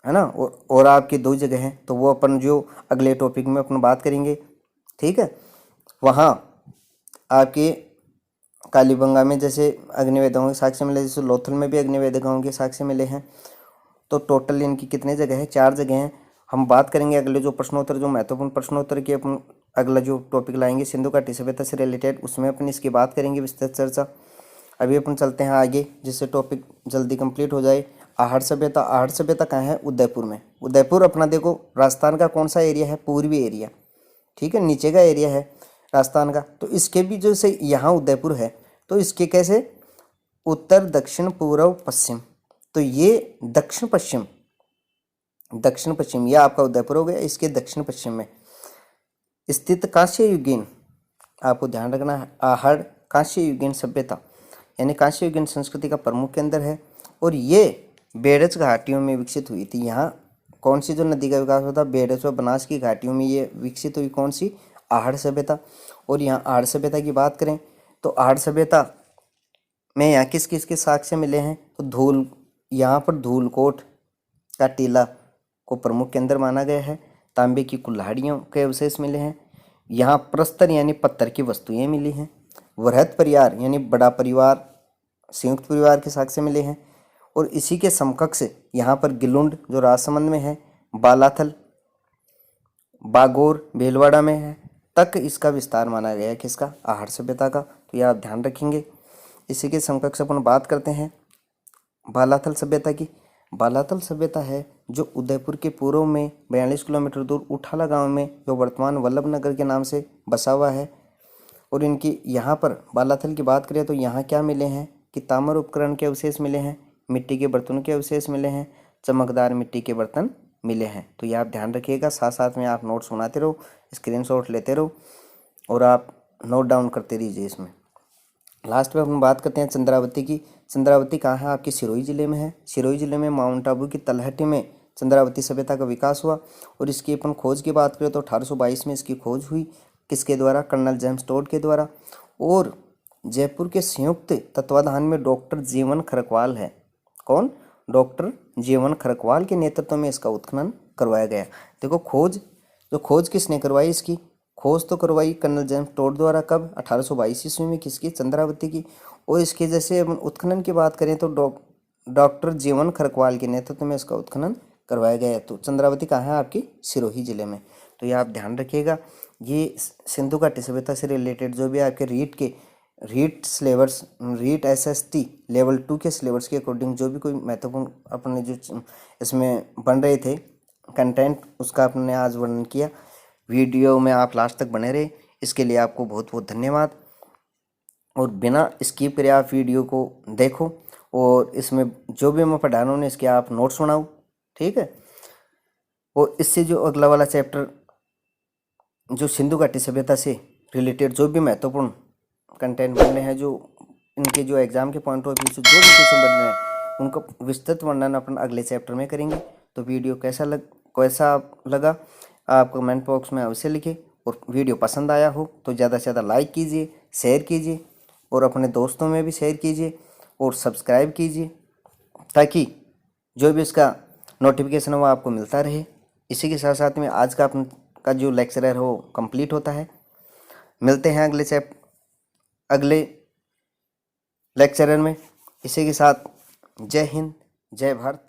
A: ना, और आपकी 2 जगह हैं, तो वो अपन जो अगले टॉपिक में अपन बात करेंगे, ठीक है। वहाँ आपके कालीबंगा में जैसे अग्निवेदिकाओं के साक्ष्य मिले, जैसे लोथल में भी अग्निवेदिकाओं के साक्ष्य मिले हैं। तो टोटल इनकी कितने जगह हैं? 4 जगह हैं। हम बात करेंगे अगले जो प्रश्नोत्तर, जो महत्वपूर्ण प्रश्नोत्तर की अपन अगला जो टॉपिक लाएंगे सिंधु घाटी सभ्यता से रिलेटेड, उसमें अपन इसकी बात करेंगे विस्तृत चर्चा। अभी अपन चलते हैं आगे, जिससे टॉपिक जल्दी कंप्लीट हो जाए। आहड़ सभ्यता। आहड़ सभ्यता कहाँ है? उदयपुर में। उदयपुर अपना देखो राजस्थान का कौन सा एरिया है? पूर्वी एरिया, ठीक है, नीचे का एरिया है राजस्थान का। तो इसके भी जो से यहाँ उदयपुर है, तो इसके कैसे उत्तर, दक्षिण, पूर्व, पश्चिम, तो ये दक्षिण पश्चिम, दक्षिण पश्चिम यह आपका उदयपुर हो गया। इसके दक्षिण पश्चिम में स्थित कांस्य युगीन, आपको ध्यान रखना है, आहड़ कांस्य युगीन सभ्यता यानी कांस्य युगीन संस्कृति का प्रमुख केंद्र है। और ये बेड़च घाटियों में विकसित हुई थी। यहाँ कौन सी जो नदी का विकास होता? बेड़च व बनास की घाटियों में ये विकसित हुई। कौन सी? आहड़ सभ्यता। और यहाँ आहड़ सभ्यता की बात करें तो आहड़ सभ्यता में यहाँ किस किस के साक्ष्य मिले हैं? तो यहाँ पर धूलकोट का टीला को प्रमुख केंद्र माना गया है। तांबे की कुल्हाड़ियों के अवशेष मिले हैं। यहाँ प्रस्तर यानी पत्थर की वस्तुएं मिली हैं। वृहत परिवार यानी बड़ा परिवार, संयुक्त परिवार के साक्ष्य मिले हैं। और इसी के समकक्ष यहाँ पर गिलुंड जो राजसमंद में है, बालाथल, बागोर भीलवाड़ा में है, तक इसका विस्तार माना गया है। किसका? आहड़ सभ्यता का। तो यह आप ध्यान रखेंगे। इसी के समकक्ष अपन बात करते हैं बालाथल सभ्यता की। बालाथल सभ्यता है जो उदयपुर के पूर्व में 42 किलोमीटर दूर उठाला गांव में, जो वर्तमान वल्लभ नगर के नाम से बसा हुआ है। और इनकी यहाँ पर बालाथल की बात करें तो यहाँ क्या मिले हैं कि ताम्र उपकरण के अवशेष मिले हैं, मिट्टी के बर्तनों के अवशेष मिले हैं, चमकदार मिट्टी के बर्तन मिले हैं। तो ये आप ध्यान रखिएगा। साथ साथ में आप नोट्स बनाते रहो, स्क्रीनशॉट लेते रहो और आप नोट डाउन करते रहिए इसमें। लास्ट में हम बात करते हैं चंद्रावती की। चंद्रावती कहाँ है? आपकी सिरोही जिले में है। सिरोही जिले में माउंट आबू की तलहटी में चंद्रावती सभ्यता का विकास हुआ। और इसकी अपन खोज की बात करें तो 1822 में इसकी खोज हुई। किसके द्वारा? कर्नल जेम्स टोड के द्वारा। और जयपुर के संयुक्त तत्वाधान में डॉक्टर जीवन खरकवाल है। कौन? डॉक्टर जीवन खरकवाल के नेतृत्व में इसका उत्खनन करवाया गया। देखो खोज किसने करवाई? इसकी खोज तो करवाई कर्नल जेम्स टोड द्वारा। कब? 1822 ईस्वी में। किसकी? चंद्रावती की। और इसके जैसे उत्खनन की बात करें तो डॉक्टर जीवन खरकवाल के नेतृत्व में इसका उत्खनन करवाया गया है। तो चंद्रावती कहाँ है? आपकी सिरोही जिले में। तो ये आप ध्यान रखिएगा। ये सिंधु घाटी सभ्यता से रिलेटेड जो भी आपके REET syllabus, REET SST level 2 के सिलेबस के अकॉर्डिंग जो भी कोई महत्वपूर्ण अपने जो इसमें बन रहे थे कंटेंट, उसका अपने आज वर्णन किया। वीडियो में आप लास्ट तक बने रहे, इसके लिए आपको बहुत बहुत धन्यवाद। और बिना स्किप करे आप वीडियो को देखो और इसमें जो भी मैं पढ़ा रहा हूँ इसके आप नोट्स बनाओ, ठीक है। और इससे जो अगला वाला चैप्टर जो सिंधु घाटी सभ्यता से रिलेटेड जो भी महत्वपूर्ण कंटेंट बनने हैं, जो इनके जो एग्जाम के पॉइंट ऑफ व्यू से जो भी क्वेश्चन बनने हैं, उनका विस्तृत वर्णन अपन अगले चैप्टर में करेंगे। तो वीडियो कैसा लगा आप कमेंट बॉक्स में अवश्य लिखें। और वीडियो पसंद आया हो तो ज़्यादा से ज़्यादा लाइक कीजिए, शेयर कीजिए और अपने दोस्तों में भी शेयर कीजिए और सब्सक्राइब कीजिए, ताकि जो भी इसका नोटिफिकेशन है वो आपको मिलता रहे। इसी के साथ साथ में आज का जो लेक्चर है वो कंप्लीट होता है। मिलते हैं अगले लेक्चरर में। इसी के साथ जय हिंद, जय भारत।